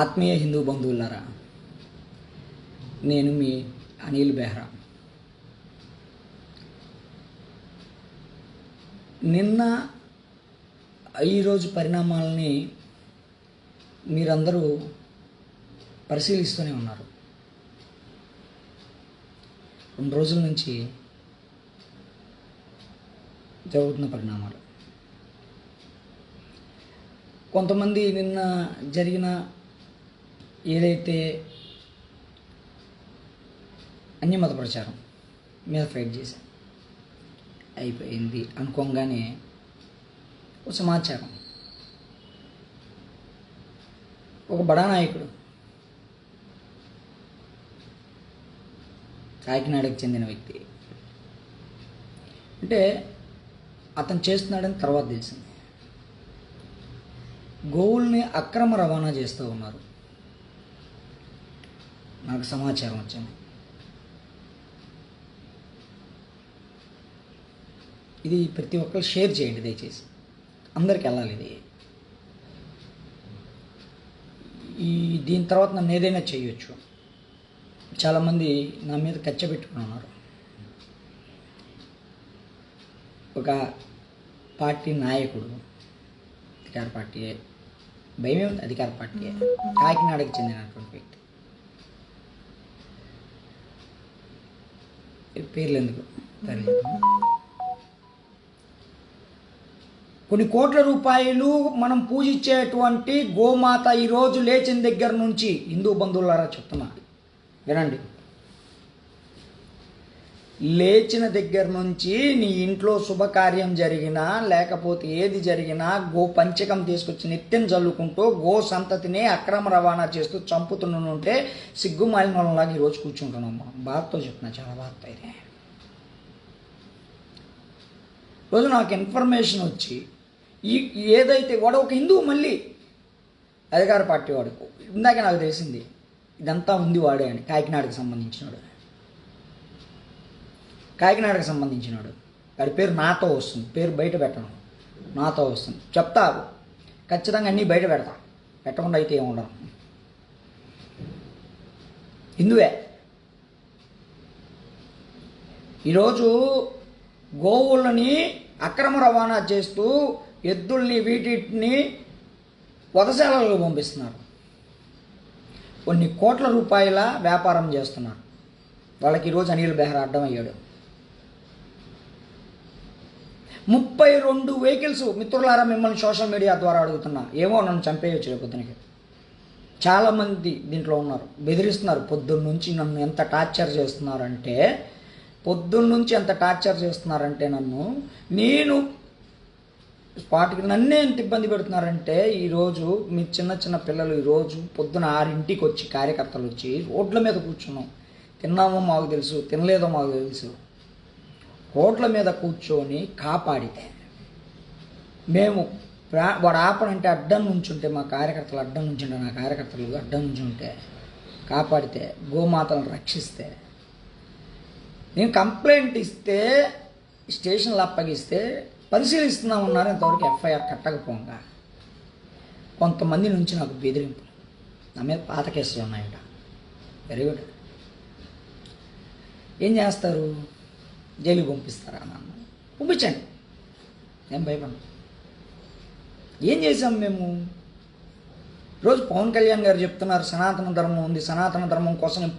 ఆత్మీయ హిందూ బంధువులారా, నేను మీ అనిల్ బెహ్రా. నిన్న ఈరోజు పరిణామాలని మీరందరూ పరిశీలిస్తూనే ఉన్నారు. 2 రోజుల నుంచి జరుగుతున్న పరిణామాలు. కొంతమంది నిన్న జరిగిన ఏదైతే అన్యమత ప్రచారం మీద ఫైట్ చేశాం అయిపోయింది అనుకోగానే ఒక సమాచారం, ఒక బడా నాయకుడు, కాకినాడకు చెందిన వ్యక్తి, అంటే అతను చేస్తున్నాడని తర్వాత తెలిసింది, గోవుల్ని అక్రమ రవాణా చేస్తూ ఉన్నారు. నాకు సమాచారం వచ్చింది. ఇది ప్రతి ఒక్కరు షేర్ చేయండి దయచేసి, అందరికి వెళ్ళాలి ఇది. దీని తర్వాత నన్ను ఏదైనా చేయొచ్చు. చాలామంది నా మీద కచ్చ పెట్టుకుని ఉన్నారు. ఒక పార్టీ నాయకుడు, అధికార పార్టీయే, భయమే ఉంది, అధికార పార్టీయే, కాకినాడకి చెందినటువంటి వ్యక్తి, పేర్లు ఎందుకు తెలియదు, కొన్ని కోట్ల రూపాయలు మనం పూజించేటువంటి గోమాత ఈరోజు లేచిన దగ్గర నుంచి, హిందూ బంధువులారా చెప్తున్నా వినండి, లేచిన దగ్గర నుంచి నీ ఇంట్లో శుభకార్యం జరిగినా లేకపోతే ఏది జరిగినా గో పంచకం తీసుకొచ్చి నిత్యం జల్లుకుంటూ గో సంతతిని అక్రమ రవాణా చేస్తూ చంపుతుంటే సిగ్గుమాలిన వాళ్ళలాగా ఈరోజు కూర్చుంటున్నాం. మనం బాధతో చెప్తున్నా, చాలా బాధతో. ఇది రోజు నాకు ఇన్ఫర్మేషన్ వచ్చి ఏదైతే వాడు ఒక హిందువు, మళ్ళీ అధికార పార్టీ వాడుకు ఇందాక నాకు తెలిసింది ఇదంతా ఉంది వాడే అని. కాకినాడకు సంబంధించినాడు, వాడి పేరు నాతో వస్తుంది, పేరు బయట పెట్టను, నాతో వస్తుంది, చెప్తా ఖచ్చితంగా అన్నీ బయట పెడతా, పెట్టకుండా అయితే ఏముండను. హిందువే. ఈరోజు గోవులని అక్రమ రవాణా చేస్తూ ఎద్దుల్ని వీటిని వధశాలలకు పంపిస్తున్నారు. కొన్ని కోట్ల రూపాయల వ్యాపారం చేస్తున్నారు. వాళ్ళకి ఈరోజు అనిల్ బెహ్రా అడ్డమయ్యాడు. 32 వెహికల్స్. మిత్రులారా, మిమ్మల్ని సోషల్ మీడియా ద్వారా అడుగుతున్నా, ఏమో నన్ను చంపేయచ్చు రేపొద్దునకి. చాలామంది దీంట్లో ఉన్నారు, బెదిరిస్తున్నారు. పొద్దున్నుంచి నన్ను ఎంత టార్చర్ చేస్తున్నారంటే నేను స్పాట్కి నన్నే ఎంత ఇబ్బంది పెడుతున్నారంటే, ఈరోజు మీ చిన్న పిల్లలు ఈరోజు పొద్దున 6ంటికి వచ్చి, కార్యకర్తలు వచ్చి రోడ్ల మీద కూర్చున్నాం. తిన్నామో మాకు తెలుసు, తినలేదో మాకు తెలుసు. రోడ్ల మీద కూర్చొని కాపాడితే మేము వాడు ఆపనంటే అడ్డం నుంచుంటే, మా కార్యకర్తలు అడ్డం నుంచుంటే, నా కార్యకర్తలు అడ్డం నుంచుంటే కాపాడితే, గోమాతలను రక్షిస్తే, నేను కంప్లైంట్ ఇస్తే స్టేషన్లో అప్పగిస్తే పరిశీలిస్తున్నామన్నారు. ఇంతవరకు ఎఫ్ఐఆర్ కట్టకపోగా కొంతమంది నుంచి నాకు బెదిరింపులు, నా మీద పాత కేసులు ఉన్నాయట. Very good. ఏం చేస్తారు? జైలుకి పంపిస్తారా? నన్ను పంపించండి, నేను భయపడను. ఏం చేసాం మేము? రోజు పవన్ కళ్యాణ్ గారు చెప్తున్నారు సనాతన ధర్మం ఉంది, సనాతన ధర్మం కోసం నేను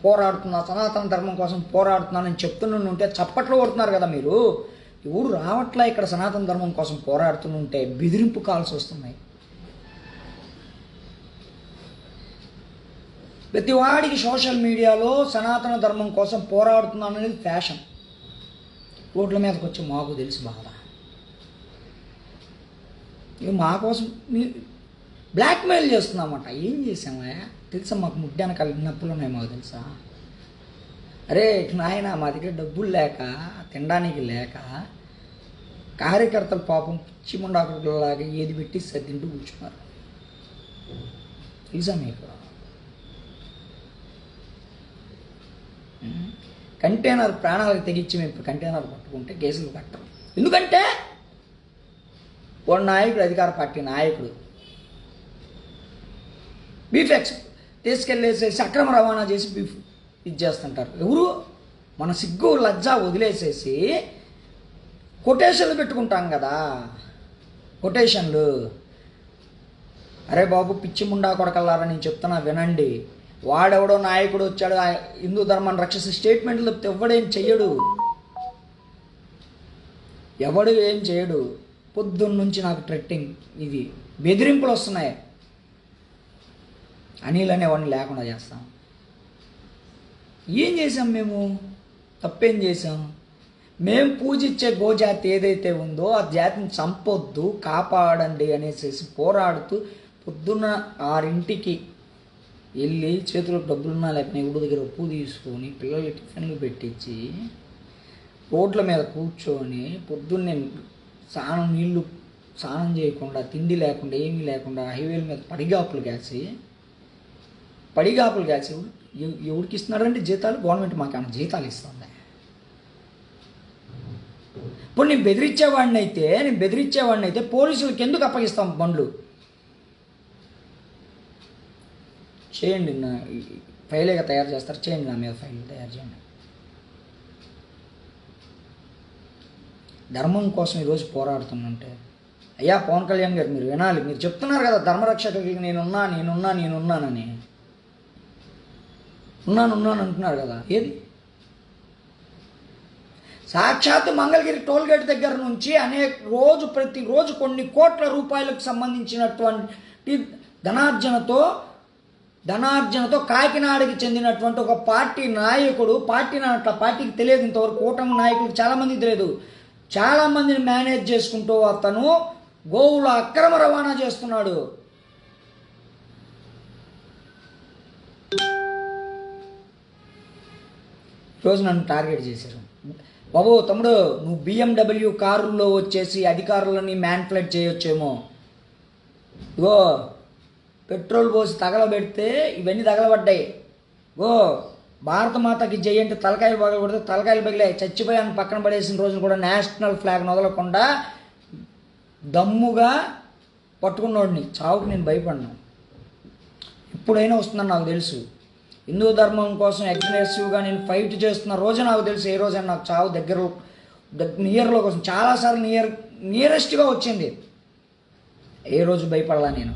పోరాడుతున్నానని చెప్తుంటే చప్పట్లు కొడుతున్నారు కదా మీరు. ఎవరు రావట్లా ఇక్కడ సనాతన ధర్మం కోసం పోరాడుతుంటే బెదిరింపు కాల్స్ వస్తున్నాయి. ప్రతివాడికి సోషల్ మీడియాలో సనాతన ధర్మం కోసం పోరాడుతున్నాను అనేది ఫ్యాషన్. రోడ్ల మీదకి వచ్చి మాకు తెలుసు బాధ. ఇక మా కోసం బ్లాక్మెయిల్ చేస్తున్నామట. ఏం చేసామా తెలుసా? మాకు ముడ్డాన కలిగి నొప్పులు ఉన్నాయి, మాకు తెలుసా? అరే నాయన, మా దగ్గర డబ్బులు లేక, తినడానికి లేక, కార్యకర్తలు పాపం పిచ్చిముండాకులాగా ఏది పెట్టి సర్దింటూ కూర్చున్నారు. తెలుసా మీకు? కంటైనర్ ప్రాణాలకు తెగించి మేము ఇప్పుడు కంటైనర్ పట్టుకుంటే కేసులు కట్టరు. ఎందుకంటే వాడు నాయకుడు, అధికార పార్టీ నాయకుడు. బీఫ్ తీసుకెళ్ళేసేసి అక్రమ రవాణా చేసి బీఫ్ ఇది చేస్తుంటారు. ఎవరు మన సిగ్గు లజ్జ వదిలేసేసి కొటేషన్లు పెట్టుకుంటాం కదా, కొటేషన్లు. అరే బాబు పిచ్చి ముండా కొడకల్లారా, నేను చెప్తున్నా వినండి. వాడెవడో నాయకుడు వచ్చాడు హిందూ ధర్మాన్ని రక్షిస్తే స్టేట్మెంట్లు తప్పితే ఎవడేం చెయ్యడు, ఎవడు ఏం చేయడు. పొద్దున్న నుంచి నాకు ట్రెట్టింగ్ ఇది బెదిరింపులు వస్తున్నాయి. అనిల్ అనేవాడిని లేకుండా చేస్తాం. ఏం చేసాం మేము? తప్పేం చేసాం? మేము పూజించే గోజాతి ఏదైతే ఉందో ఆ జాతిని చంపొద్దు, కాపాడండి అనేసి పోరాడుతూ పొద్దున్న 6ంటికి వెళ్ళి చేతిలో డబ్బులున్నా లేకపోతే ఎవరి దగ్గర ఉప్పు తీసుకొని పిల్లలకి టిఫిన్లు పెట్టించి రోడ్ల మీద కూర్చొని పొద్దున్నే స్నానం చేయకుండా తిండి లేకుండా ఏమీ లేకుండా హైవేల మీద పడిగాపులు కాసి ఎవరికి ఇస్తున్నారంటే జీతాలు? గవర్నమెంట్ మాకు ఏమైనా జీతాలు ఇస్తుంది? ఇప్పుడు నేను బెదిరించేవాడిని అయితే పోలీసులకు ఎందుకు అప్పగిస్తాం బండ్లు? చేయండి, నా ఫైలేగా తయారు చేస్తారు, చేయండి, నా మీద ఫైల్ తయారు చేయండి. ధర్మం కోసం ఈరోజు పోరాడుతుందంటే అయ్యా పవన్ కళ్యాణ్ గారు మీరు వినాలి. మీరు చెప్తున్నారు కదా ధర్మరక్షకులకి నేనున్నానని ఉన్నాను అంటున్నారు కదా. ఏది? సాక్షాత్ మంగళగిరి టోల్గేట్ దగ్గర నుంచి ప్రతిరోజు కొన్ని కోట్ల రూపాయలకు సంబంధించినటువంటి ధనార్జనతో కాకినాడకి చెందినటువంటి ఒక పార్టీ నాయకుడు, పార్టీకి తెలియదు ఇంతవరకు, కూటమి నాయకులకు చాలామంది తెలియదు, చాలామందిని మేనేజ్ చేసుకుంటూ అతను గోవుల అక్రమ రవాణా చేస్తున్నాడు. ఈరోజు నన్ను టార్గెట్ చేశారు. బాబు తమ్ముడు, నువ్వు BMW కారుల్లో వచ్చేసి అధికారులని మ్యాన్ప్లేట్ చేయొచ్చేమో. ఇగో పెట్రోల్ పోసి తగలబెడితే ఇవన్నీ తగలబడ్డాయి. భారత మాతకి జై అంటే తలకాయలు పగలబడితే తలకాయలు పగిలాయి. చచ్చిపోయాను పక్కన పడేసిన రోజున కూడా నేషనల్ ఫ్లాగ్ వదలకుండా దమ్ముగా పట్టుకున్నోడిని. చావుకు నేను భయపడినా. ఎప్పుడైనా వస్తుందని నాకు తెలుసు. హిందూ ధర్మం కోసం అగ్రెసివ్గా నేను ఫైట్ చేస్తున్న రోజు నాకు తెలుసు ఏ రోజైనా నాకు చావు నియర్లో కోసం చాలాసార్లు నియరెస్ట్గా వచ్చింది. ఏ రోజు భయపడలా నేను.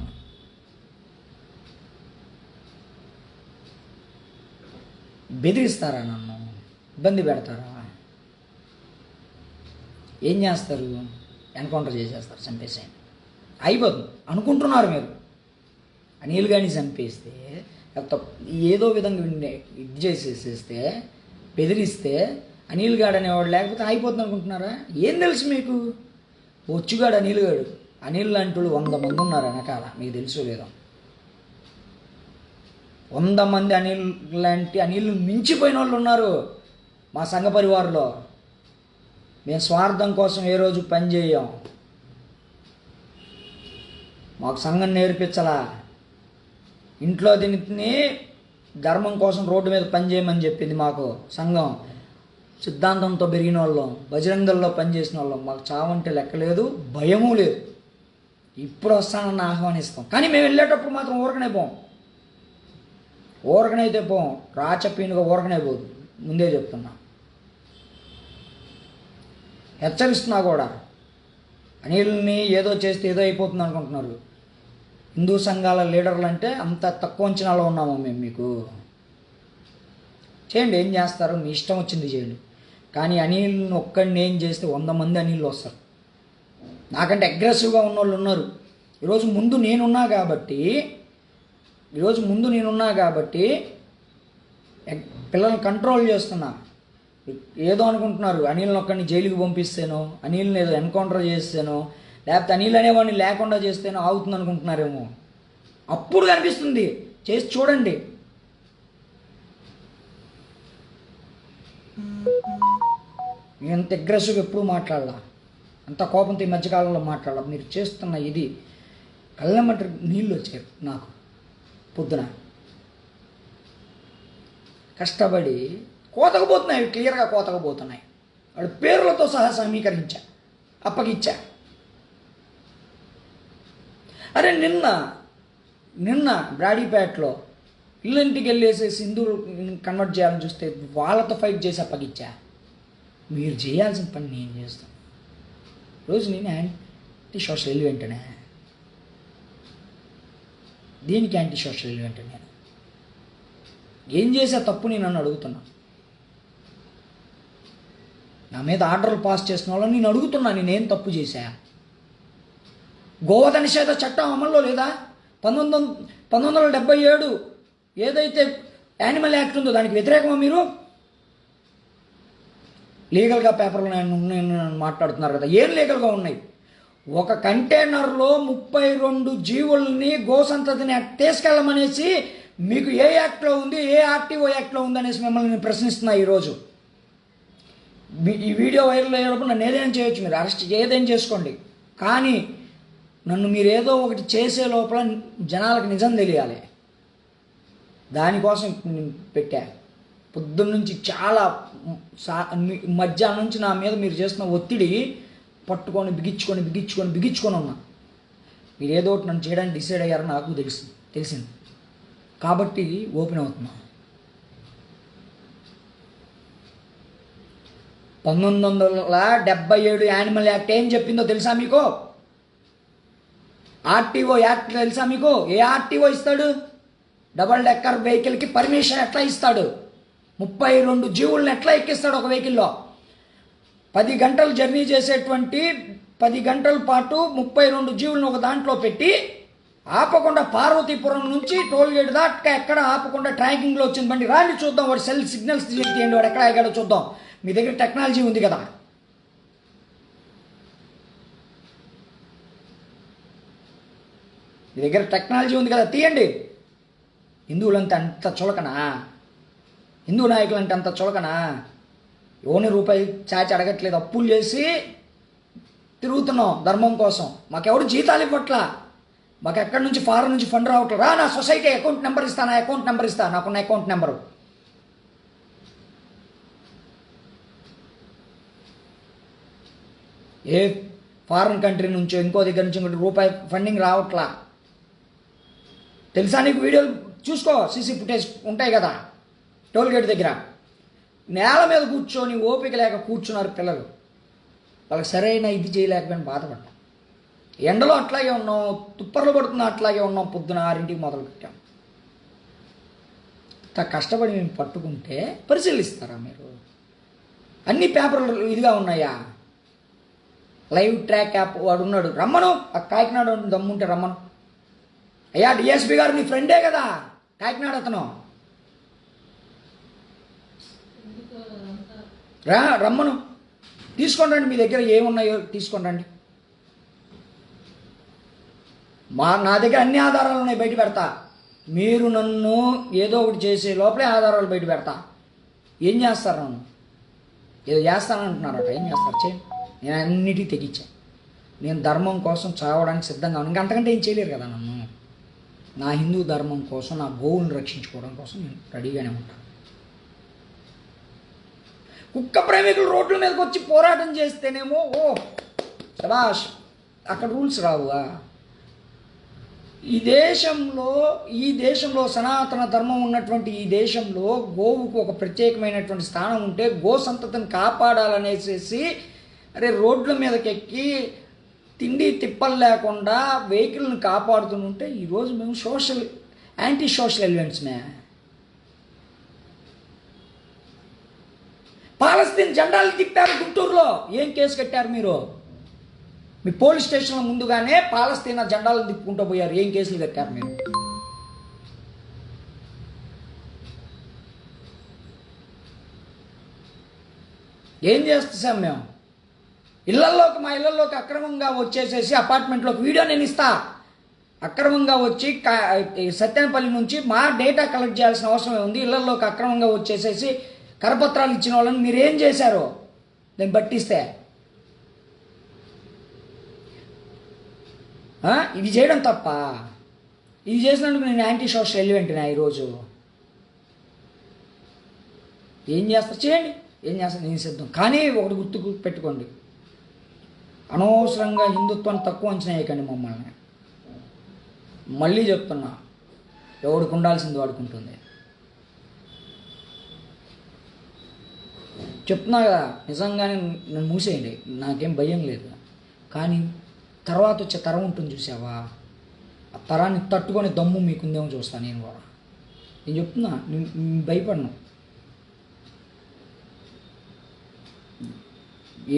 బెదిరిస్తారా? నన్ను ఇబ్బంది పెడతారా? ఏం చేస్తారు? ఎన్కౌంటర్ చేసేస్తారు, చంపేసేయండి, అయిపోతుంది అనుకుంటున్నారు మీరు. అనిల్ గారిని చంపేస్తే ఏదో విధంగా ఇది చేసేసేస్తే బెదిరిస్తే అనిల్ గాడు అనేవాడు లేకపోతే అయిపోతుంది అనుకుంటున్నారా? ఏం తెలుసు మీకు? వచ్చుగాడు అనిల్ లాంటి 100 మంది ఉన్నారు వెనకాల, మీకు తెలుసు లేదో. 100 మంది అనిల్ మించిపోయిన వాళ్ళు ఉన్నారు మా సంఘ పరివారంలో. మేము స్వార్థం కోసం ఏ రోజు పని చేయం. మాకు సంఘం నేర్పించలా. ఇంట్లో దీన్ని ధర్మం కోసం రోడ్డు మీద పని చేయమని చెప్పింది మాకు సంఘం. సిద్ధాంతంతో పెరిగిన వాళ్ళం, బజరంగల్లో పనిచేసిన వాళ్ళం. మాకు చావంటే లెక్కలేదు, భయమూ లేదు. ఇప్పుడు వస్తానని ఆహ్వానిస్తాం, కానీ మేము వెళ్ళేటప్పుడు మాత్రం ఊరకనైతే పోం. రాచపీనుగా ఊరకనే పోదు, ముందే చెప్తున్నా, హెచ్చరిస్తున్నా కూడా. అనిల్ని ఏదో చేస్తే ఏదో అయిపోతుంది అనుకుంటున్నారు. హిందూ సంఘాల లీడర్లు అంటే అంత తక్కువ అంచనాలో ఉన్నాము మేము. మీకు చేయండి, ఏం చేస్తారు మీ ఇష్టం వచ్చింది చేయండి, కానీ అనిల్ని ఒక్కడిని ఏం చేస్తే 100 మంది అనిళ్ళు వస్తారు. నాకంటే అగ్రెసివ్గా ఉన్నోళ్ళు ఉన్నారు. ఈరోజు ముందు నేనున్నా కాబట్టి పిల్లల్ని కంట్రోల్ చేస్తున్నా. ఏదో అనుకుంటున్నారు అనిల్ని ఒక్కడిని జైలుకి పంపిస్తేనో, అనిల్ని ఏదో ఎన్కౌంటర్ చేస్తేనో, లేకపోతే అనిల్ అనేవాడిని లేకుండా చేస్తేనో ఆగుతుంది అనుకుంటున్నారేమో. అప్పుడు కనిపిస్తుంది, చేసి చూడండి. నేను ఎంత అగ్రెసివ్గా ఎప్పుడు మాట్లాడాల, అంత కోపంతో ఈ మధ్యకాలంలో మాట్లాడాల. మీరు చేస్తున్న ఇది కళ్ళమంట నీళ్ళు వచ్చాయి నాకు. పొద్దున కష్టపడి కోతకపోతున్నాయి, క్లియర్గా కోతకపోతున్నాయి. వాడు పేర్లతో సహా సమీకరించా, అప్పగిచ్చా. అరే నిన్న నిన్న బ్రాడీపేటలో ఇల్లింటికి వెళ్ళేసేసి హిందువులు కన్వర్ట్ చేయాలని చూస్తే వాళ్ళతో ఫైట్ చేసి అప్పగిచ్చా. మీరు చేయాల్సిన పని నేను చేస్తాను. రోజు నేను యాంటీ సోషల్ ఎలిమెంట్నే. దేనికి యాంటీ సోషల్ ఎలిమెంట్? నేను ఏం చేసే తప్పు నేను నన్ను అడుగుతున్నా. నా మీద ఆర్డర్లు పాస్ చేసిన వాళ్ళని నేను అడుగుతున్నా, నేనేం తప్పు చేశా? గోవధ నిషేధ చట్టం అమల్లో లేదా? 1977 ఏదైతే యానిమల్ యాక్ట్ ఉందో దానికి వ్యతిరేకమా మీరు? లీగల్గా పేపర్లు మాట్లాడుతున్నారు కదా, ఏం లీగల్గా ఉన్నాయి? ఒక కంటైనర్లో 32 జీవుల్ని గోసంతతిని తీసుకెళ్ళమనేసి మీకు ఏ యాక్ట్లో ఉంది, ఏ ఆర్టీఓ యాక్ట్లో ఉంది అనేసి మిమ్మల్ని నేను ప్రశ్నిస్తున్నా ఈరోజు. ఈ వీడియో వైరల్ అయ్యేటప్పుడు నన్ను ఏదైనా చేయొచ్చు, మీరు అరెస్ట్ ఏదైనా చేసుకోండి, కానీ నన్ను మీరు ఏదో ఒకటి చేసే లోపల జనాలకు నిజం తెలియాలి. దానికోసం పెట్టా. పొద్దున్న నుంచి చాలా మధ్యాహ్నం నుంచి నా మీద మీరు చేస్తున్న ఒత్తిడి పట్టుకొని బిగించుకొని ఉన్నా. మీరు ఏదో ఒకటి నన్ను చేయడానికి డిసైడ్ అయ్యారని నాకు తెలిసింది కాబట్టి ఓపెన్ అవుతున్నా. 1977 యానిమల్ యాక్ట్ ఏం చెప్పిందో తెలుసా మీకు? ఆర్టీఓ యాక్ట్ తెలుసా మీకు? ఏ ఆర్టీఓ ఇస్తాడు? డబల్ డెక్కర్ వెహికల్కి పర్మిషన్ ఎట్లా ఇస్తాడు? 32 జీవులను ఎట్లా ఎక్కిస్తాడు ఒక వెహికల్లో? 10 గంటలు జర్నీ చేసేటువంటి 10 గంటల పాటు 32 జీవులను ఒక దాంట్లో పెట్టి ఆపకుండా పార్వతీపురం నుంచి టోల్గేట్ దాకా ఎక్కడ ఆపకుండా ట్రాకింగ్లో వచ్చింది బండి. రాండి చూద్దాం, వాడు సెల్ సిగ్నల్స్ తీయండి, వాడు ఎక్కడ ఆగాడో చూద్దాం. మీ దగ్గర టెక్నాలజీ ఉంది కదా. మీ దగ్గర టెక్నాలజీ ఉంది కదా, తీయండి. హిందువులంటే అంత చులకనా? హిందూ నాయకులంటే అంత చులకనా? ఓని రూపాయి చాచి అడగట్లేదు, అప్పులు చేసి తిరుగుతున్నాం ధర్మం కోసం. మాకెవడు జీతాలు ఇవ్వట్లా, మాకు ఎక్కడి నుంచి ఫారెన్ నుంచి ఫండ్ రావట్లేదు. నా సొసైటీ అకౌంట్ నెంబర్ ఇస్తా, నా అకౌంట్ నెంబర్ ఇస్తా, నాకున్న అకౌంట్ నెంబరు. ఏ ఫారెన్ కంట్రీ నుంచో ఇంకో దగ్గర నుంచి ఇంకోటి రూపాయి ఫండింగ్ రావట్లా. తెలుసా నీకు? వీడియోలు చూసుకో, సీసీ ఫుటేజ్ ఉంటాయి కదా టోల్గేట్ దగ్గర. నేల మీద కూర్చొని ఓపిక లేక కూర్చున్నారు పిల్లలు. వాళ్ళకి సరైన ఇది చేయలేకపోయిన బాధపడ్డాం. ఎండలో అట్లాగే ఉన్నాం, తుప్పర్లు పడుతున్నా అట్లాగే ఉన్నాం. పొద్దున 6ంటికి మొదలు పెట్టాం. ఇంత కష్టపడి మేము పట్టుకుంటే పరిశీలిస్తారా మీరు? అన్ని పేపర్లు ఇదిగా ఉన్నాయా? లైవ్ ట్రాక్ యాప్ వాడు ఉన్నాడు, రమ్మను. ఆ కాకినాడ దమ్ముంటే రమ్మను. అయ్యా డిఎస్పీ గారు మీ ఫ్రెండే కదా కాకినాడ అతను, రమ్మను. తీసుకొని రండి, మీ దగ్గర ఏమున్నాయో తీసుకొని రండి. నా దగ్గర అన్ని ఆధారాలు ఉన్నాయి, బయట పెడతా. మీరు నన్ను ఏదో ఒకటి చేసే లోపలే ఆధారాలు బయట పెడతా. ఏం చేస్తారు? నన్ను ఏదో చేస్తానంటున్నారట, ఏం చేస్తారు? చేయండి. నేను అన్నిటికీ తెగించాను. నేను ధర్మం కోసం చావడానికి సిద్ధంగా ఉన్నాను. అంతకంటే ఏం చేయలేరు కదా నన్ను. నా హిందూ ధర్మం కోసం, నా గోవులను రక్షించుకోవడం కోసం నేను రెడీగానే ఉంటాను. కుక్క ప్రేమికులు రోడ్ల మీదకి వచ్చి పోరాటం చేస్తేనేమో ఓ శభాష్, అక్కడ రూల్స్ రావుగా. ఈ దేశంలో సనాతన ధర్మం ఉన్నటువంటి ఈ దేశంలో గోవుకు ఒక ప్రత్యేకమైనటువంటి స్థానం ఉంటే గో సంతతిని కాపాడాలనేసి అరే రోడ్ల మీదకి ఎక్కి తిండి తిప్పలు లేకుండా వెహికల్ని కాపాడుతుంటే ఈరోజు మేము యాంటీ సోషల్ ఎలిమెంట్స్మే. పాలస్తీన్ జెండాలు తిప్పారు గుంటూరులో. ఏం కేసు కట్టారు మీరు? మీ పోలీస్ స్టేషన్ల ముందుగానే పాలస్తీనా జెండాలను తిప్పుకుంటూ పోయారు. ఏం కేసులు కట్టారు మీరు? ఏం చేస్తాం మేము? మా ఇళ్లలోకి అక్రమంగా వచ్చేసేసి అపార్ట్మెంట్లోకి వీడియో నేను ఇస్తా. అక్రమంగా వచ్చి సత్యనపల్లి నుంచి మా డేటా కలెక్ట్ చేయాల్సిన అవసరం ఉంది. ఇళ్లలోకి అక్రమంగా వచ్చేసేసి కరపత్రాలు ఇచ్చిన వాళ్ళని మీరు ఏం చేశారో నేను పట్టిస్తే ఇది చేయడం తప్ప? ఇది చేసినందుకు నేను యాంటీ సోషల్ ఎలిమెంట్నా ఈరోజు? ఏం చేస్తారు? చేయండి, ఏం చేస్తారు, నేను సిద్ధం. కానీ ఒకటి గుర్తుకు పెట్టుకోండి, అనవసరంగా హిందుత్వాన్ని తక్కువ అంచనా వేయకండి మమ్మల్ని. మళ్ళీ చెప్తున్నా, ఎవడికి ఉండాల్సింది వాడుకుంటుంది. చెప్తున్నా కదా, నిజంగానే నన్ను మూసేయండి, నాకేం భయం లేదు. కానీ తర్వాత వచ్చే తరం ఉంటుంది చూసావా, ఆ తరాన్ని తట్టుకొని దమ్ము మీకుందేమో చూస్తాను నేను కూడా. నేను చెప్తున్నా, నేను భయపడను.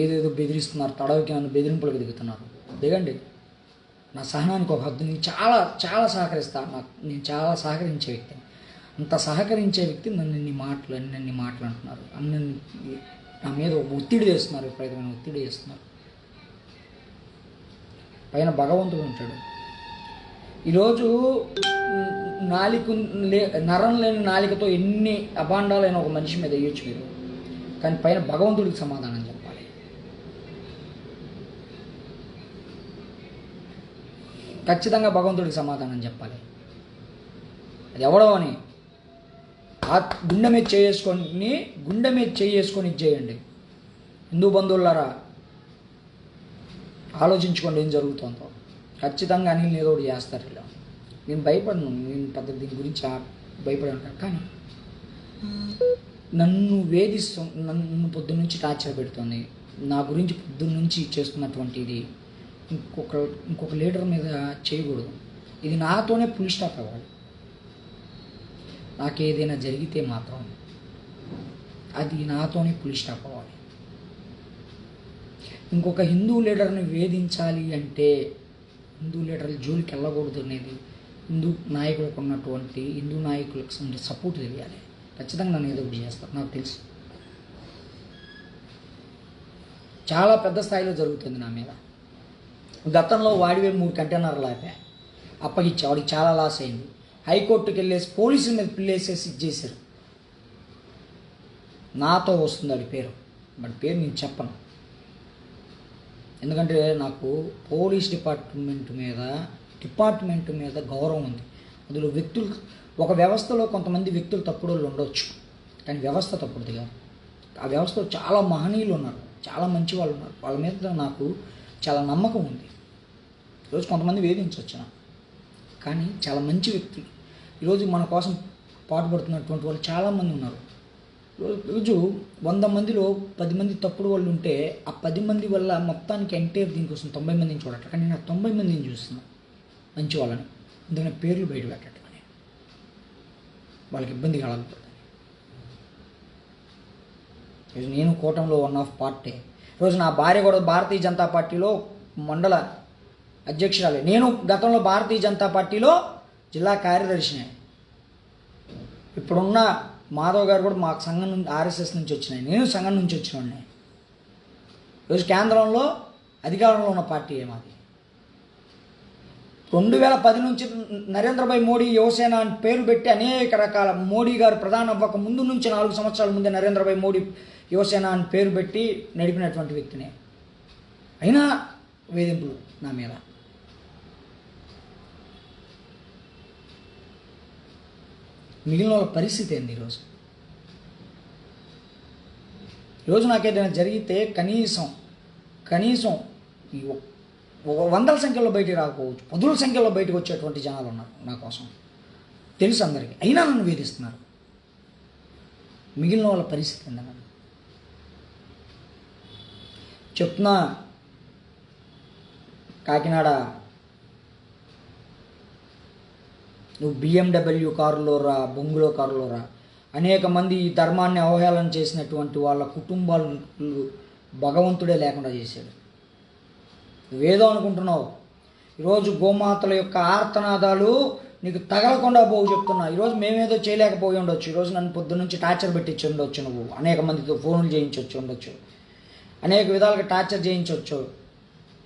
ఏదేదో బెదిరిస్తున్నారు, తడవకి నన్ను బెదిరింపులకు దిగుతున్నారు. దిగండి. నా సహనానికి ఒక హద్దు. నేను చాలా చాలా సహకరిస్తాను. నేను చాలా సహకరించే వ్యక్తిని. అంత సహకరించే వ్యక్తి నన్ను మాటలు అంటున్నారు. నా మీద ఒత్తిడి చేస్తున్నారు, విపరీతమైన ఒత్తిడి చేస్తున్నారు. పైన భగవంతుడు ఉంటాడు. ఈరోజు నరం లేని నాలికతో ఎన్ని అభాండాలైన ఒక మనిషి మీద వేయొచ్చు మీరు, కానీ పైన భగవంతుడికి సమాధానం చెప్పాలి. ఖచ్చితంగా భగవంతుడికి సమాధానం చెప్పాలి. అది ఎవడో అని ఆ గుండె మీద చేసుకొని ఇచ్చేయండి. హిందూ బంధువులారా, ఆలోచించుకోండి ఏం జరుగుతుందో. ఖచ్చితంగా అనిల్ ఏదో ఒకటి చేస్తారు ఇలా. నేను భయపడను, నేను పెద్ద దీని గురించి భయపడి ఉంటాను. కానీ నన్ను నన్ను పొద్దున్నుంచి టార్చర్ పెడుతుంది. నా గురించి పొద్దున్నుంచి చేస్తున్నటువంటి ఇది ఇంకొక లీడర్ మీద చేయకూడదు. ఇది నాతోనే ఫుల్ స్టాప్ అవ్వాలి. నాకేదైనా జరిగితే మాత్రం అది నాతోనే ఫుల్ స్టాప్ అవ్వాలి. ఇంకొక హిందూ లీడర్ని వేధించాలి అంటే హిందూ లీడర్ల జోలికి వెళ్ళకూడదు అనేది హిందూ నాయకులకు ఉన్నటువంటి హిందూ నాయకులకు సపోర్ట్ తెలియాలి. ఖచ్చితంగా నన్ను ఏదో ఒకటి చేస్తారు, నాకు తెలుసు. చాలా పెద్ద స్థాయిలో జరుగుతుంది నా మీద. గతంలో వాడివే 3 కంటైనర్లు అప్పగిచ్చా, వాడికి చాలా లాస్ అయింది. హైకోర్టుకి వెళ్ళేసి పోలీసుల మీద పిల్లేసేసి ఇచ్చేసారు. నాతో వస్తుంది వాడి పేరు నేను చెప్పను. ఎందుకంటే నాకు పోలీస్ డిపార్ట్మెంట్ మీద గౌరవం ఉంది. అందులో వ్యక్తులు, ఒక వ్యవస్థలో కొంతమంది వ్యక్తులు తప్పుడు వాళ్ళు ఉండొచ్చు, కానీ వ్యవస్థ తప్పుడుది కాదు. ఆ వ్యవస్థలో చాలా మహనీయులు ఉన్నారు, చాలా మంచి వాళ్ళు ఉన్నారు. వాళ్ళ మీద నాకు చాలా నమ్మకం ఉంది. ఈరోజు కొంతమంది వేధించవచ్చు, కానీ చాలా మంచి వ్యక్తులు ఈరోజు మన కోసం పాటుపడుతున్నటువంటి వాళ్ళు చాలామంది ఉన్నారు. రోజు 100 మందిలో 10 మంది తప్పుడు వాళ్ళు ఉంటే ఆ 10 మంది వల్ల మొత్తానికి ఎంటైర్ దీనికోసం 90 మందిని చూడట. కానీ నేను 90 మందిని చూస్తున్నాను మంచి వాళ్ళని. అందుకని పేర్లు బయట పెట్టట్టుకొని వాళ్ళకి ఇబ్బంది కలగకూడదు. నేను కూటమిలో 1 ఆఫ్ పార్టీ. ఈరోజు నా భార్య కూడా భారతీయ జనతా పార్టీలో మండల అధ్యక్షురాలే. నేను గతంలో భారతీయ జనతా పార్టీలో జిల్లా కార్యదర్శిని. ఇప్పుడున్న మాధవ్ గారు కూడా మాకు సంఘం నుంచి ఆర్ఎస్ఎస్ నుంచి వచ్చినాయి, నేను సంఘం నుంచి వచ్చినాడిని. ఈరోజు కేంద్రంలో అధికారంలో ఉన్న పార్టీ మాది. 2010 నుంచి నరేంద్రభాయ్ మోడీ యువసేన అని పేరు పెట్టి అనేక రకాల, మోడీ గారు ప్రధాని అవ్వక ముందు నుంచి 4 సంవత్సరాల ముందే నరేంద్రభాయ్ మోడీ యువసేన అని పేరు పెట్టి నడిపినటువంటి వ్యక్తినే. అయినా వేధింపులు నా మీద. మిగిలిన వాళ్ళ పరిస్థితి ఏంది? ఈరోజు నాకేదైనా జరిగితే కనీసం ఈ 100ల సంఖ్యలో బయటికి రాకపోవచ్చు, 10ల సంఖ్యలో బయటకు వచ్చేటువంటి జనాలు ఉన్నారు నా కోసం, తెలుసు అందరికీ. అయినా నన్ను వేధిస్తున్నారు. మిగిలిన వాళ్ళ పరిస్థితి ఏంటన్నా చెప్తున్నా. కాకినాడ నువ్వు BMW కారులో రా, బొంగులో కారులో రా. అనేక మంది ఈ ధర్మాన్ని అవహేళన చేసినటువంటి వాళ్ళ కుటుంబాలు భగవంతుడే లేకుండా చేశాడు. నువ్వేదో అనుకుంటున్నావు. ఈరోజు గోమాతల యొక్క ఆర్తనాదాలు నీకు తగలకుండా పోవు చెప్తున్నా. ఈరోజు మేమేదో చేయలేకపోయి ఉండొచ్చు. ఈరోజు నన్ను పొద్దున్న నుంచి టార్చర్ పెట్టించి ఉండొచ్చు, నువ్వు అనేక మందితో ఫోన్లు చేయించవచ్చు ఉండొచ్చు, అనేక విధాలుగా టార్చర్ చేయించవచ్చు.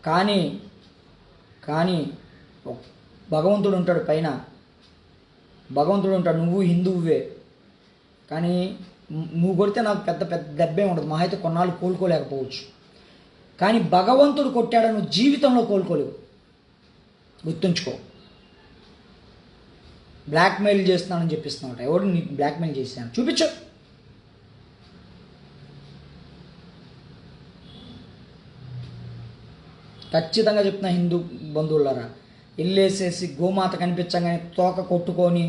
కానీ భగవంతుడు ఉంటాడు పైన, భగవంతుడు ఉంటాడు. నువ్వు హిందువువే, కానీ నువ్వు కొడితే నాకు పెద్ద దెబ్బే ఉండదు. మా అయితే కొన్నాళ్ళు కోలుకోలేకపోవచ్చు, కానీ భగవంతుడు కొట్టాడని నువ్వు జీవితంలో కోలుకోలేవు. గుర్తుంచుకో. బ్లాక్మెయిల్ చేస్తున్నానని చెప్పిస్తున్నావు. ఎవడు నీకు బ్లాక్మెయిల్ చేశాను చూపించు. ఖచ్చితంగా చెప్తున్నా హిందూ బంధువులారా, వెళ్ళేసేసి గోమాత కనిపించగానే తోక కొట్టుకొని,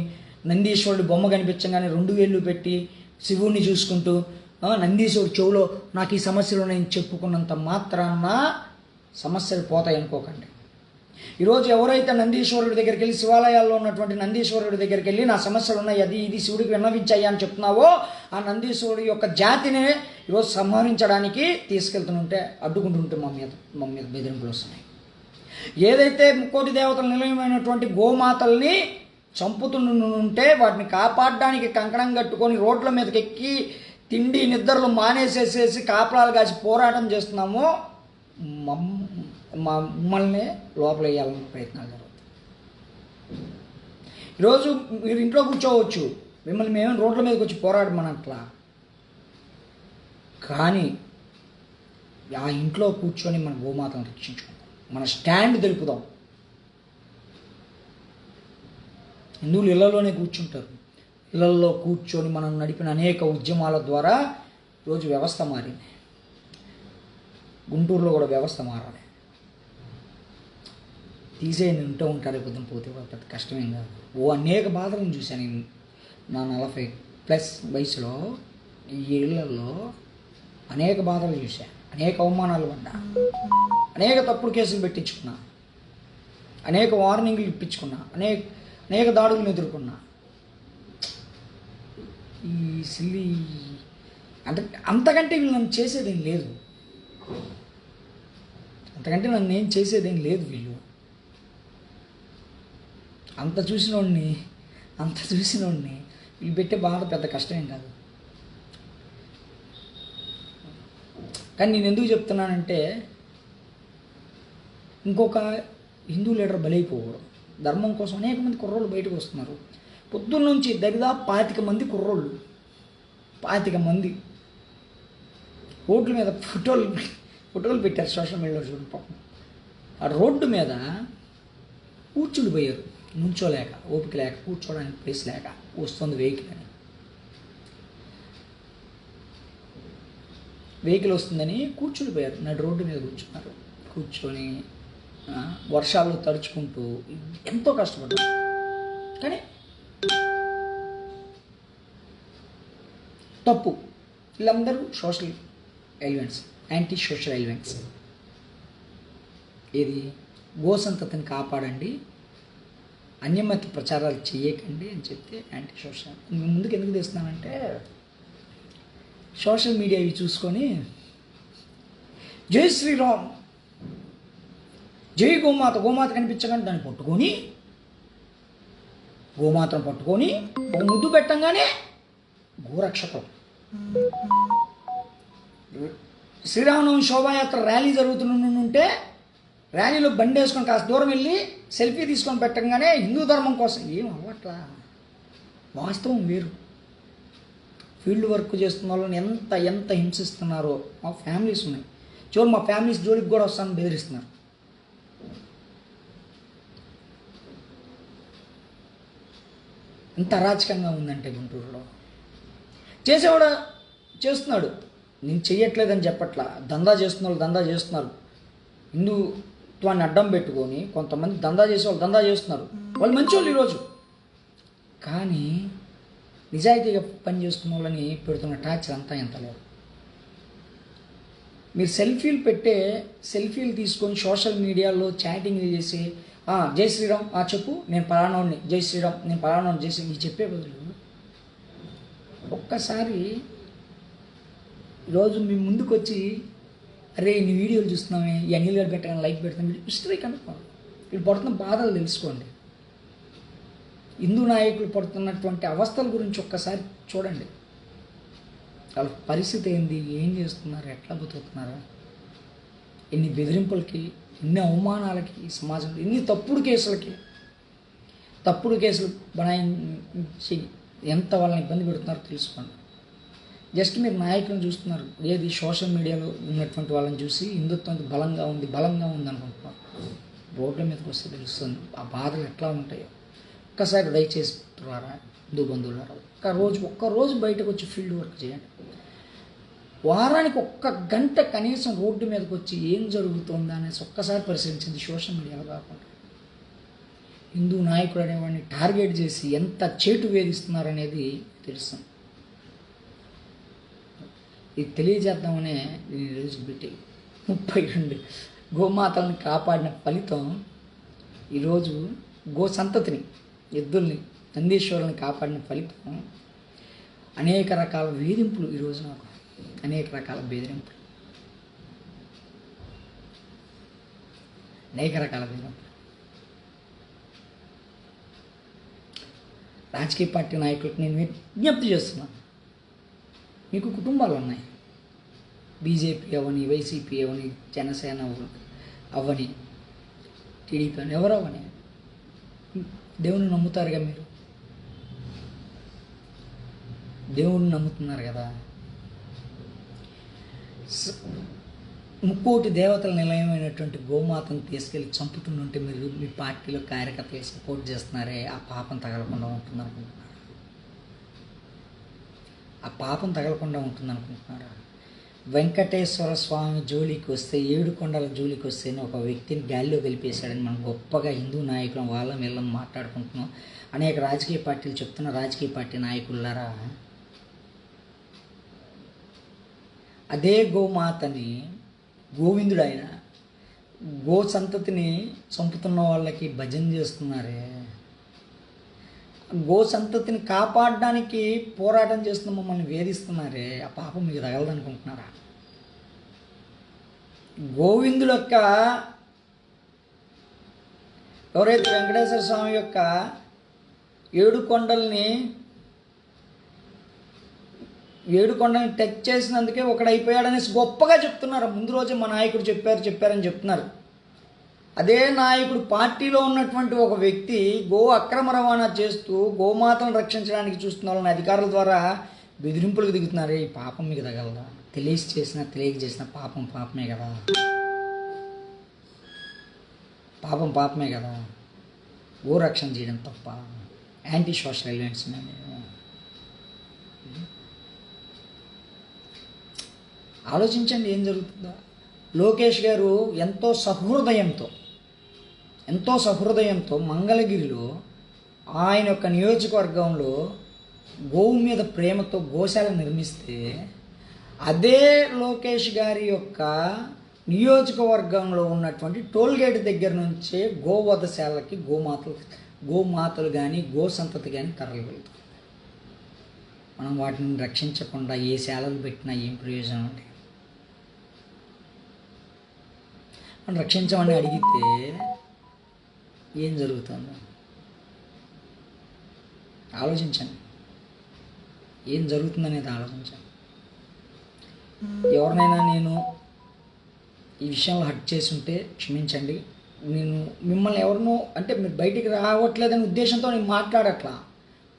నందీశ్వరుడి బొమ్మ కనిపించగానే 2 వేళ్ళు పెట్టి శివుణ్ణి చూసుకుంటూ నందీశ్వరుడు చెవులో నాకు ఈ సమస్యలు నేను చెప్పుకున్నంత మాత్రాన సమస్యలు పోతాయి అనుకోకండి. ఈరోజు ఎవరైతే నందీశ్వరుడి దగ్గరికి వెళ్ళి, శివాలయాల్లో ఉన్నటువంటి నందీశ్వరుడి దగ్గరికి వెళ్ళి నా సమస్యలు ఉన్నాయి, అది ఇది శివుడికి విన్నవించాయి అని చెప్తున్నావో, ఆ నందీశ్వరుడి యొక్క జాతిని ఈరోజు సంహరించడానికి తీసుకెళ్తుంటే అడ్డుకుంటుంటే మా మీద బెదిరింపులు వస్తున్నాయి. ఏదైతే ముక్కోటి దేవతల నిలయమైనటువంటి గోమాతల్ని చంపుతుంటే వాటిని కాపాడడానికి కంకణం కట్టుకొని రోడ్ల మీదకి ఎక్కి తిండి నిద్రలు మానేసేసేసి కాపలాలు కాసి పోరాటం చేస్తున్నామో మమ్మల్ని లోపల వేయాలని ప్రయత్నాలు జరుగుతాయి. ఈరోజు మీరు ఇంట్లో కూర్చోవచ్చు, మిమ్మల్ని మేము రోడ్ల మీదకి వచ్చి పోరాడమనట్లా, కానీ ఆ ఇంట్లో కూర్చొని మన గోమాతను రక్షించుకుందాం, మన స్టాండ్ తెలుపుదాం. హిందువులు ఇళ్లలోనే కూర్చుంటారు. ఇళ్లలో కూర్చొని మనం నడిపిన అనేక ఉద్యమాల ద్వారా ఈరోజు వ్యవస్థ మారింది. గుంటూరులో కూడా వ్యవస్థ మారాలి. తీసేయండి, ఉంటూ ఉంటారు, పొద్దున పోతే పెద్ద కష్టమేం కాదు. అనేక బాధలను చూశాను నేను నా 40+ వయసులో. ఈ ఇళ్లలో అనేక బాధలు చూశాను, అనేక అవమానాలు పడ్డా, అనేక తప్పుడు కేసులు పెట్టించుకున్నా, అనేక వార్నింగ్లు ఇప్పించుకున్నా, అనేక దాడులను ఎదుర్కొన్నా. ఈ సిల్లి అంతకంటే వీళ్ళు నన్ను చేసేదేం లేదు, అంతకంటే నన్ను ఏం చేసేదేం లేదు. వీళ్ళు అంత చూసినోడిని వీళ్ళు పెట్టే బాధ పెద్ద కష్టమేం కాదు. కానీ నేను ఎందుకు చెప్తున్నానంటే, ఇంకొక హిందూ లీడర్ బలైపోవడం. ధర్మం కోసం అనేక మంది కుర్రోళ్ళు బయటకు వస్తున్నారు. పొద్దున్న నుంచి దరిదాపు 25 మంది కుర్రోళ్ళు, 25 మంది రోడ్ల మీద ఫోటోలు పెట్టారు సోషల్ మీడియాలో. చూడండి పాపం, ఆ రోడ్డు మీద కూర్చుండిపోయారు, నుంచోలేక, ఓపిక లేక, కూర్చోడానికి ప్లేస్ లేక, వస్తుంది వెహికల్ వస్తుందని కూర్చుండిపోయారు. నడు రోడ్డు మీద కూర్చున్నారు. కూర్చొని వర్షాల్లో తడుచుకుంటూ ఎంతో కష్టపడ్డారు. కానీ తప్పు, వీళ్ళందరూ social elements, anti social elements. ఏది గోసంతతిని కాపాడండి, అన్యమత ప్రచారాలు చేయకండి అని చెప్తే యాంటీ సోషల్. ముందుకు ఎందుకు తెస్తున్నానంటే, సోషల్ మీడియా ఇవి చూసుకొని జై శ్రీరామ్, జై గోమాత కనిపించగానే దాన్ని పట్టుకొని, గోమాతను పట్టుకొని ఒక ముద్దు పెట్టంగానే గోరక్షకులు. శ్రీరామనవమి శోభాయాత్ర ర్యాలీ జరుగుతుంటే ర్యాలీలో బండి వేసుకొని కాస్త దూరం వెళ్ళి సెల్ఫీ తీసుకొని పెట్టంగానే హిందూ ధర్మం కోసం ఏం అవ్వట్లా. వాస్తవం వేరు. ఫీల్డ్ వర్క్ చేస్తున్న వాళ్ళని ఎంత హింసిస్తున్నారో. మా ఫ్యామిలీస్ ఉన్నాయి, చూడు, మా ఫ్యామిలీస్ జోలికి కూడా వస్తానని బెదిరిస్తున్నారు. ఎంత అరాచకంగా ఉందంటే గుంటూరులో. చేసేవాడు చేస్తున్నాడు, నేను చెయ్యట్లేదని చెప్పట్లా. దందా చేస్తున్నారు. హిందుత్వాన్ని అడ్డం పెట్టుకొని కొంతమంది దందా చేసేవాళ్ళు దందా చేస్తున్నారు. వాళ్ళు మంచివాళ్ళు ఈరోజు. కానీ నిజాయితీగా పని చేస్తున్న వాళ్ళని పెడుతున్న టార్చర్ అంతా ఎంత లేదు. మీరు సెల్ఫీలు తీసుకొని సోషల్ మీడియాలో చాటింగ్లు చేసి జై శ్రీరామ్ చెప్పు, నేను పలానాడిని, జై శ్రీరామ్, నేను పలానాడిని, జై శ్రీరామ్ చెప్పే బదులు ఒక్కసారి ఈరోజు మీ ముందుకు వచ్చి, అరే నీ వీడియోలు చూస్తున్నామే, ఈ అనిల్ గారు పెట్టగానే లైక్ పెడతాం, హిస్టరీ కనుక్కోండి. వీళ్ళు పడుతున్న బాధలు తెలుసుకోండి. హిందూ నాయకులు పడుతున్నటువంటి అవస్థల గురించి ఒక్కసారి చూడండి. వాళ్ళ పరిస్థితి ఏంది, ఏం చేస్తున్నారు, ఎట్లా బతుకుతున్నారు, ఎన్ని బెదిరింపులకి, ఎన్ని అవమానాలకి, సమాజంలో ఎన్ని తప్పుడు కేసులు బనాయించి ఎంత వాళ్ళని ఇబ్బంది పెడుతున్నారో తెలుసుకోండి. జస్ట్ మీరు నాయకులను చూస్తున్నారు, ఏది సోషల్ మీడియాలో ఉన్నటువంటి వాళ్ళని చూసి హిందుత్వం బలంగా ఉంది అనుకుంటున్నారు. రోడ్ల మీదకి వస్తే తెలుస్తుంది ఆ బాధలు ఎట్లా ఉంటాయో. ఒక్కసారి దయచేసి ద్వారా హిందూ బంధువులారా ఒక్కరోజు బయటకు వచ్చి ఫీల్డ్ వర్క్ చేయండి. వారానికి 1 గంట కనీసం రోడ్డు మీదకి వచ్చి ఏం జరుగుతుందా అనేసి ఒక్కసారి పరిశీలించింది, సోషల్ మీడియాలో కాకుండా. హిందూ నాయకుడు అనేవాడిని టార్గెట్ చేసి ఎంత చేటు వేధిస్తున్నారనేది తెలుస్తుంది. ఇది తెలియజేద్దామనే నేను ఈరోజు పెట్టి 32 గోమాతలను కాపాడిన ఫలితం ఈరోజు గో సంతతిని, ఎద్దుల్ని, నందీశ్వరులను కాపాడిన ఫలితం అనేక రకాల వేధింపులు. ఈరోజు నాకు అనేక రకాల బెదిరింపులు, రాజకీయ పార్టీ నాయకులకు నేను విజ్ఞప్తి చేస్తున్నాను. మీకు కుటుంబాలు ఉన్నాయి, బీజేపీ అవని, వైసీపీ అవని, జనసేన అవని, టీడీపీ అని, ఎవరు అవని, దేవుని నమ్ముతారుగా. మీరు దేవుడిని నమ్ముతున్నారు కదా. ముక్కోటి దేవతల నిలయమైనటువంటి గోమాతను తీసుకెళ్ళి చంపుతుంటే మీరు మీ పార్టీలో కార్యకర్తలు సపోర్ట్ చేస్తున్నారే, ఆ పాపం తగలకుండా ఉంటుందనుకుంటున్నారా? ఆ పాపం తగలకుండా ఉంటుందనుకుంటున్నారా? వెంకటేశ్వర స్వామి జోలికి వస్తే, 7 కొండల జోలికి వస్తే ఒక వ్యక్తిని గాలిలో కలిపేశాడని మనం గొప్పగా హిందూ నాయకులం వాళ్ళం వీళ్ళని మాట్లాడుకుంటున్నాం. అనేక రాజకీయ పార్టీలు చెప్తున్న రాజకీయ పార్టీ నాయకులారా, అదే గోమాతని, గోవిందుడు ఆయన గో సంతతిని చంపుతున్న వాళ్ళకి భజన చేస్తున్నారే, గో సంతతిని కాపాడడానికి పోరాటం చేస్తున్న మమ్మల్ని వేధిస్తున్నారే, ఆ పాపం మీకు తగలదనుకుంటున్నారా? గోవిందుడు యొక్క, ఎవరైతే వెంకటేశ్వర స్వామి యొక్క 7 కొండల్ని టచ్ చేసినందుకే ఒకడైపోయాడనేసి గొప్పగా చెప్తున్నారు. ముందు రోజే మా నాయకుడు చెప్పారని చెప్తున్నారు. అదే నాయకుడు పార్టీలో ఉన్నటువంటి ఒక వ్యక్తి గో అక్రమ రవాణా చేస్తూ గోమాతను రక్షించడానికి చూస్తున్న వాళ్ళని అధికారుల ద్వారా బెదిరింపులకు దిగుతున్నారే, ఈ పాపం మీకు తగలదా? తెలియక చేసిన పాపం పాపమే కదా. పాపమే కదా. గో రక్షణ చేయడం తప్ప? యాంటీ సోషల్ ఎలిమెంట్స్ ఆలోచించండి ఏం జరుగుతుందో. లోకేష్ గారు ఎంతో సహృదయంతో మంగళగిరిలో ఆయన యొక్క నియోజకవర్గంలో గోవు మీద ప్రేమతో గోశాల నిర్మిస్తే, అదే లోకేష్ గారి యొక్క నియోజకవర్గంలో ఉన్నటువంటి టోల్గేట్ దగ్గర నుంచే గోవధశాలకి గోమాతలు కానీ గో సంతతి కానీ తరలి వెళ్తాం. మనం వాటిని రక్షించకుండా ఏ శాలలు పెట్టినా ఏం ప్రయోజనం అంటే? మనం రక్షించమని అడిగితే ఏం జరుగుతుందో ఆలోచించండి. ఏం జరుగుతుందనేది ఆలోచించండి. ఎవరినైనా నేను ఈ విషయంలో హర్ట్ చేసి ఉంటే క్షమించండి. నేను మిమ్మల్ని ఎవరినో అంటే మీరు బయటికి రావట్లేదనే ఉద్దేశంతో నేను మాట్లాడట్లా.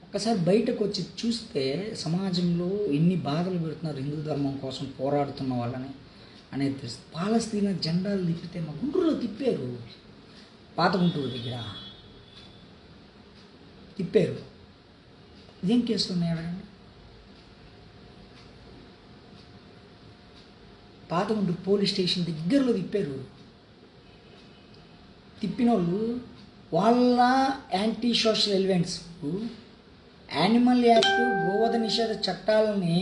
ఒకసారి బయటకు వచ్చి చూస్తే సమాజంలో ఎన్ని బాధలు పెడుతున్నారు హిందూ ధర్మం కోసం పోరాడుతున్న వాళ్ళని అనేది తెలుస్తుంది. పాలస్తీనా జెండాలు తిప్పితే మా గుంటూరులో తిప్పారు, పాత గుంటూరు దగ్గర తిప్పారు. ఇదేం కేసులు ఉన్నాయి అడగండి. పాత గుంటూరు పోలీస్ స్టేషన్ దగ్గరలో తిప్పారు. తిప్పిన వాళ్ళు వాళ్ళ anti social elements animal act, గోవధ నిషేధ చట్టాలని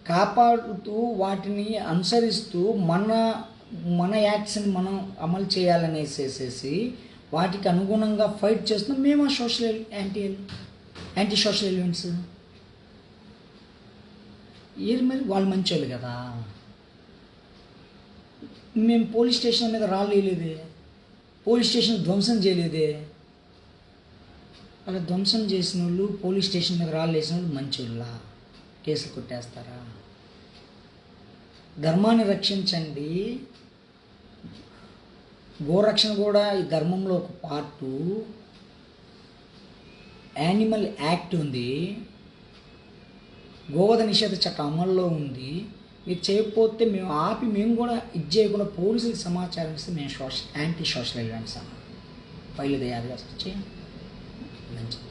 కాపాడుతూ వాటిని అనుసరిస్తూ మన యాక్ట్స్ని మనం అమలు చేయాలనేసేసి వాటికి అనుగుణంగా ఫైట్ చేస్తున్నాం మేము. యాంటీ సోషల్ ఎలిమెంట్స్ ఏది మరి? వాళ్ళు మంచోళ్ళు కదా. మేము పోలీస్ స్టేషన్ మీద రాలేదే, పోలీస్ స్టేషన్ ధ్వంసం చేయలేదే. అలా ధ్వంసం చేసిన వాళ్ళు పోలీస్ స్టేషన్ మీద రాలేసిన వాళ్ళు మంచోళ్ళ? కేసులు కొట్టేస్తారా? ధర్మాన్ని రక్షించండి. గోరక్షణ కూడా ఈ ధర్మంలో ఒక పార్టు. యానిమల్ యాక్ట్ ఉంది, గోవధ నిషేధ చట్టం అమల్లో ఉంది. మీరు చేయకపోతే మేము కూడా ఇది చేయకుండా పోలీసులకు సమాచారం ఇస్తే మేము యాంటీ సోషల్ ఎలిమెంట్స్ అన్నాం. ఫైల్ తయారు చేస్తే మంచిది.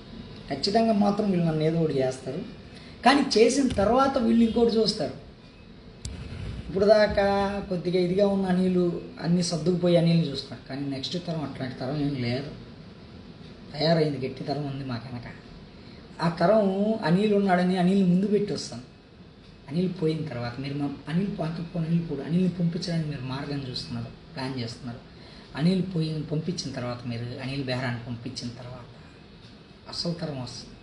ఖచ్చితంగా మాత్రం వీళ్ళు నన్ను ఏదో ఒకటి చేస్తారు, కానీ చేసిన తర్వాత వీళ్ళు ఇంకోటి చూస్తారు. ఇప్పుడు దాకా కొద్దిగా ఇదిగా ఉన్న అన్ని సర్దుకుపోయి అనిల్ని చూస్తారు, కానీ నెక్స్ట్ తరం అట్లాంటి తరం ఏం లేదు. తయారైంది, గట్టి తరం ఉంది మాకు వెనక. ఆ తరం అనిల్ ఉన్నాడని అనిల్ ముందు పెట్టి వస్తాను. అనిల్ పోయిన తర్వాత మీరు అనిల్ని పంపించడానికి మీరు మార్గం చూస్తున్నారు, ప్లాన్ చేస్తున్నారు. పంపించిన తర్వాత మీరు అనిల్ బెహ్రాని పంపించిన తర్వాత అసలు తరం వస్తుంది,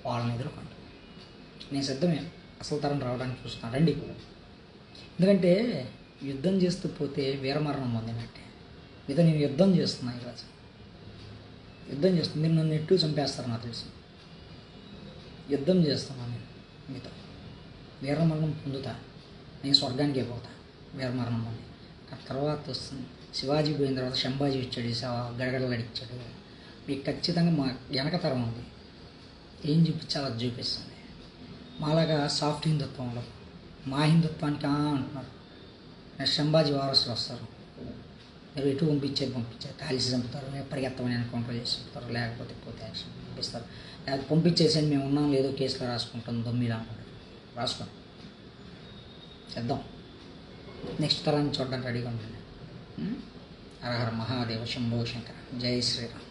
వాళ్ళని ఎదుర్కొంటారు. నేను సిద్ధమే, అసలు తరం రావడానికి చూస్తున్నాను, రండి. ఎందుకంటే యుద్ధం చేస్తూ పోతే వీరమరణం పొందినట్టే. మీతో నేను యుద్ధం చేస్తున్నా ఈరోజు, యుద్ధం చేస్తున్నా. మీరు నన్ను ఎట్టు చంపేస్తారు నాకు తెలుసు. యుద్ధం చేస్తున్నాను నేను మీతో, వీరమరణం పొందుతా, నేను స్వర్గానికే పోతా వీరమరణం పొంది. తర్వాత వస్తుంది శివాజీ పోయిన తర్వాత శంభాజీ వచ్చాడు, గడగడలాడిచ్చాడు. మీకు ఖచ్చితంగా మా వెనక తరం ఉంది, ఏం చూపించాలో అది చూపిస్తుంది. మాలాగా సాఫ్ట్ హిందుత్వంలో మా హిందుత్వానికి అంటున్నారు. శంభాజీ వారసులు వస్తారు, మీరు ఎటు పంపించారు, కాల్చి చంపుతారు, పరిగెత్తమని ఎన్కౌంటర్ చేసి చంపుతారు, లేకపోతే పోతే యాక్షన్ పంపిస్తారు. లేకపోతే పంపించేసి మేము ఉన్నాం లేదో కేసులో రాసుకుంటాం, దొమ్మిది అనుకుంటారు. రాసుకోండి, చేద్దాం. నెక్స్ట్ తరాన్ని చూడడానికి రెడీగా ఉండండి. హర హర మహాదేవ శంభో శంకర, జై శ్రీరామ్.